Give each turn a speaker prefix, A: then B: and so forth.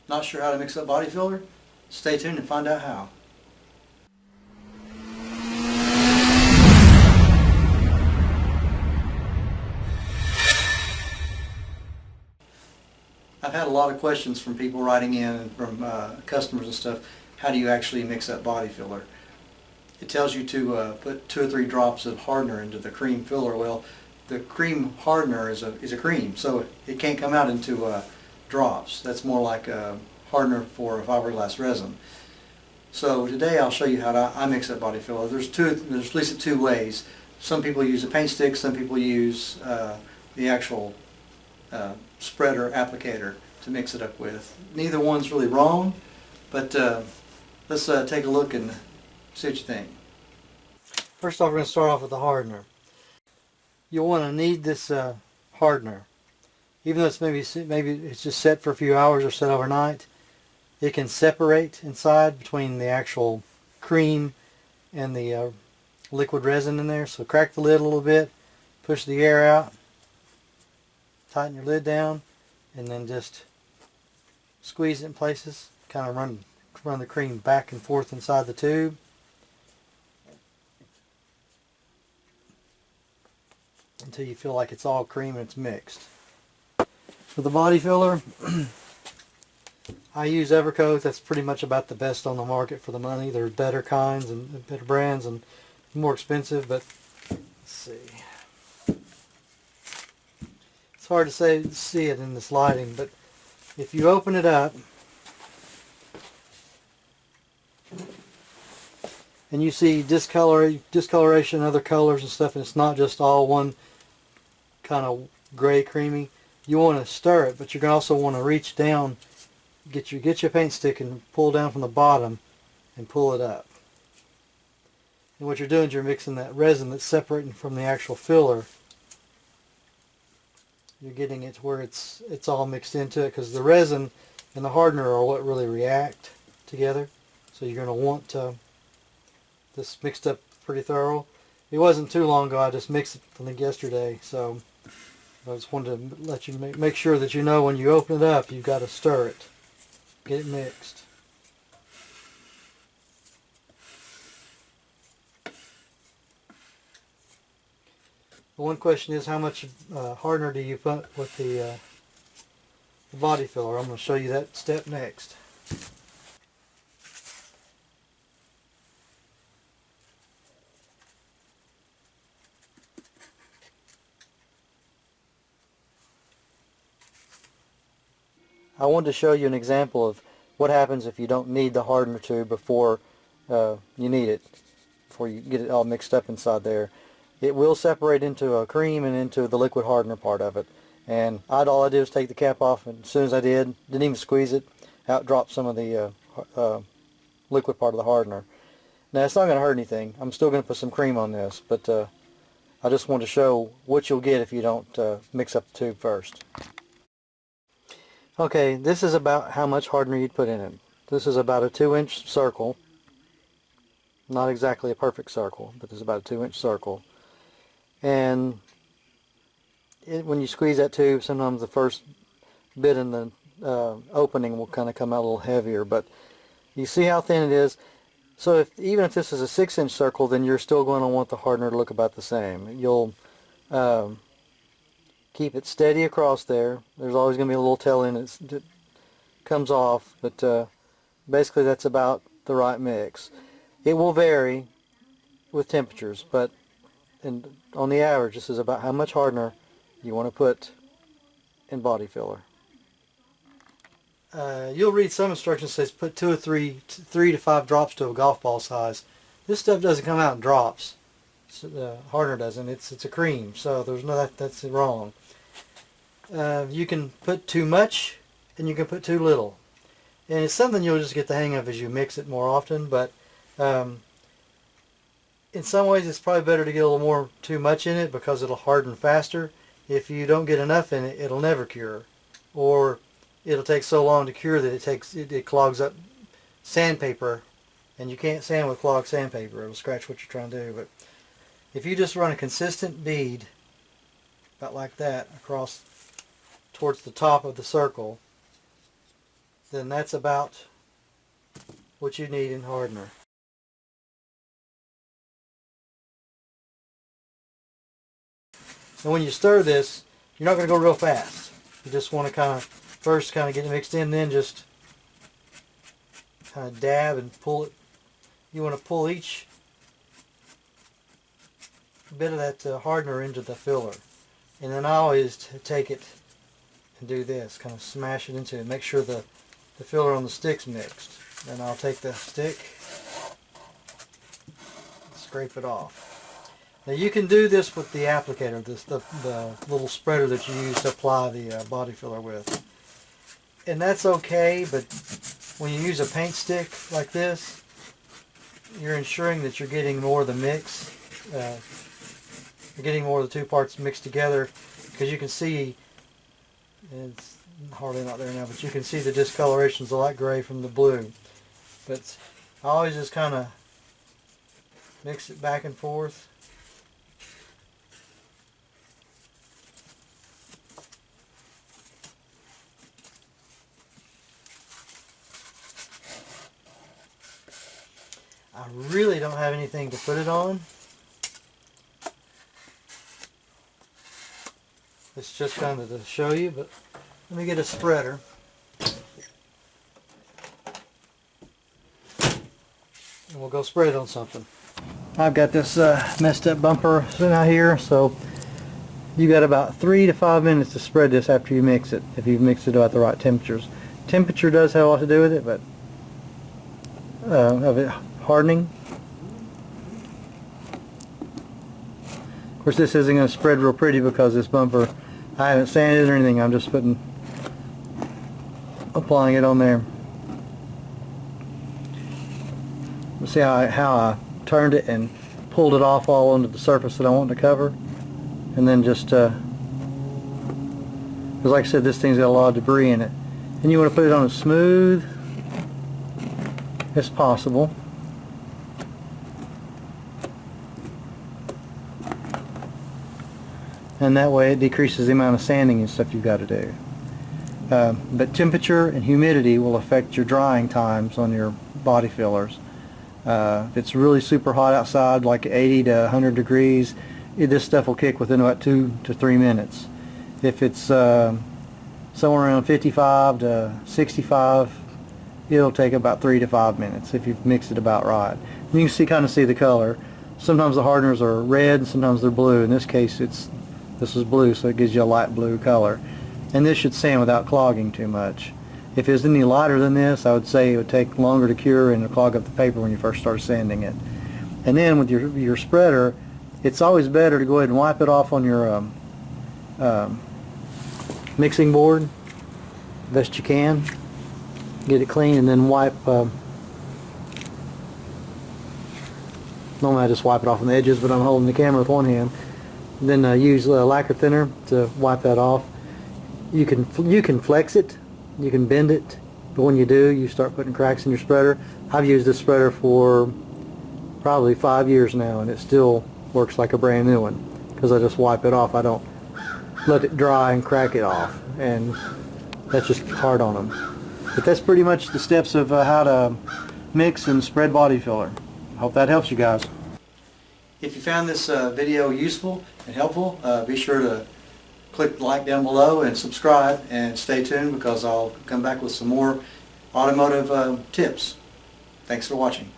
A: Not sure how to mix up body filler? Stay tuned and find out how. I've had a lot of questions from people writing in and from customers and stuff. How do you actually mix up body filler? It tells you to put 2 or 3 drops of hardener into the cream filler. Well, the cream hardener is a cream, so it can't come out into drops. That's more like a hardener for a fiberglass resin. So today I'll show you how I mix up body filler. There's at least 2 ways. Some people use a paint stick, some people use the actual spreader applicator to mix it up with. Neither one's really wrong, but let's take a look and see what you think. First off, we're going to start off with the hardener. You'll want to knead this hardener. Even though it's maybe it's just set for a few hours or set overnight, it can separate inside between the actual cream and the liquid resin in there. So crack the lid a little bit, push the air out, tighten your lid down, and then just squeeze it in places. Kind of run the cream back and forth inside the tube. Until you feel like it's all cream and it's mixed. For the body filler, I use Evercoat. That's pretty much about the best on the market for the money. There's better kinds and better brands and more expensive, but let's see. It's hard to see it in this lighting, but if you open it up and you see discoloration, other colors and stuff, and it's not just all one kind of gray creamy, you want to stir it, but you're going to also want to reach down, get your paint stick and pull down from the bottom and pull it up. And what you're doing is you're mixing that resin that's separating from the actual filler. You're getting it to where it's all mixed into it, because the resin and the hardener are what really react together. So you're going to want this mixed up pretty thorough. It wasn't too long ago. I just mixed it, I think, yesterday. So I just wanted to let you make sure that you know when you open it up, you've got to stir it. Get it mixed. One question is, how much hardener do you put with the body filler? I'm going to show you that step next. I wanted to show you an example of what happens if you don't knead the hardener tube before you knead it, before you get it all mixed up inside there. It will separate into a cream and into the liquid hardener part of it. And all I did was take the cap off, and as soon as I didn't even squeeze it, out dropped some of the liquid part of the hardener. Now, it's not going to hurt anything. I'm still going to put some cream on this, but I just want to show what you'll get if you don't mix up the tube first. Okay, this is about how much hardener you'd put in it. This is about a 2-inch circle. Not exactly a perfect circle, but it's about a 2-inch circle. And when you squeeze that tube, sometimes the first bit in the opening will kind of come out a little heavier, but you see how thin it is. So even if this is a 6-inch circle, then you're still going to want the hardener to look about the same. You'll keep it steady across there. There's always going to be a little tail in it that comes off, but basically that's about the right mix. It will vary with temperatures, but on the average, this is about how much hardener you want to put in body filler. You'll read some instructions that says put 3 to 5 drops to a golf ball size. This stuff doesn't come out in drops. Hardener doesn't. It's a cream, so there's that's wrong. You can put too much and you can put too little, and it's something you'll just get the hang of as you mix it more often. But in some ways, it's probably better to get a little more too much in it, because it'll harden faster. If you don't get enough in it, it'll never cure, or it'll take so long to cure that it clogs up sandpaper, and you can't sand with clogged sandpaper. It'll scratch what you're trying to do. But if you just run a consistent bead, about like that, across towards the top of the circle, then that's about what you need in hardener. And when you stir this, you're not going to go real fast. You just want to first get it mixed in, then just kind of dab and pull it. You want to pull each bit of that hardener into the filler. And then I always take it and do this, kind of smash it into it. Make sure the filler on the stick's mixed. Then I'll take the stick, scrape it off. Now you can do this with the applicator, the little spreader that you use to apply the body filler with. And that's okay, but when you use a paint stick like this, you're ensuring that you're getting more of the mix. You're getting more of the two parts mixed together, because you can see, it's hardly not there now, but you can see the discoloration's a lot gray from the blue. But I always just kind of mix it back and forth. I really don't have anything to put it on. It's just kind of to show you, but let me get a spreader. And we'll go spread it on something. I've got this messed up bumper sitting out here, so you got about 3 to 5 minutes to spread this after you mix it, if you've mixed it at the right temperatures. Temperature does have a lot to do with it, but of it hardening. Of course, this isn't going to spread real pretty because this bumper, I haven't sanded it or anything. I'm just applying it on there. See how I turned it and pulled it off all onto the surface that I want to cover, and then just because, like I said, this thing's got a lot of debris in it, and you want to put it on as smooth as possible. And that way it decreases the amount of sanding and stuff you've got to do. But temperature and humidity will affect your drying times on your body fillers. If it's really super hot outside, like 80 to 100 degrees, this stuff will kick within about 2 to 3 minutes. If it's somewhere around 55 to 65, it'll take about 3 to 5 minutes if you've mixed it about right. You can kind of see the color. Sometimes the hardeners are red, and sometimes they're blue. In this case, this is blue, so it gives you a light blue color. And this should sand without clogging too much. If it was any lighter than this, I would say it would take longer to cure and clog up the paper when you first start sanding it. And then with your spreader, it's always better to go ahead and wipe it off on your mixing board best you can. Get it clean and then wipe. Normally I just wipe it off on the edges, but I'm holding the camera with one hand. Then use lacquer thinner to wipe that off. You can flex it, you can bend it, but when you do, you start putting cracks in your spreader. I've used this spreader for probably 5 years now, and it still works like a brand new one because I just wipe it off. I don't let it dry and crack it off, and that's just hard on them. But that's pretty much the steps of how to mix and spread body filler. I hope that helps you guys. If you found this video useful and helpful, be sure to click like down below and subscribe, and stay tuned because I'll come back with some more automotive tips. Thanks for watching.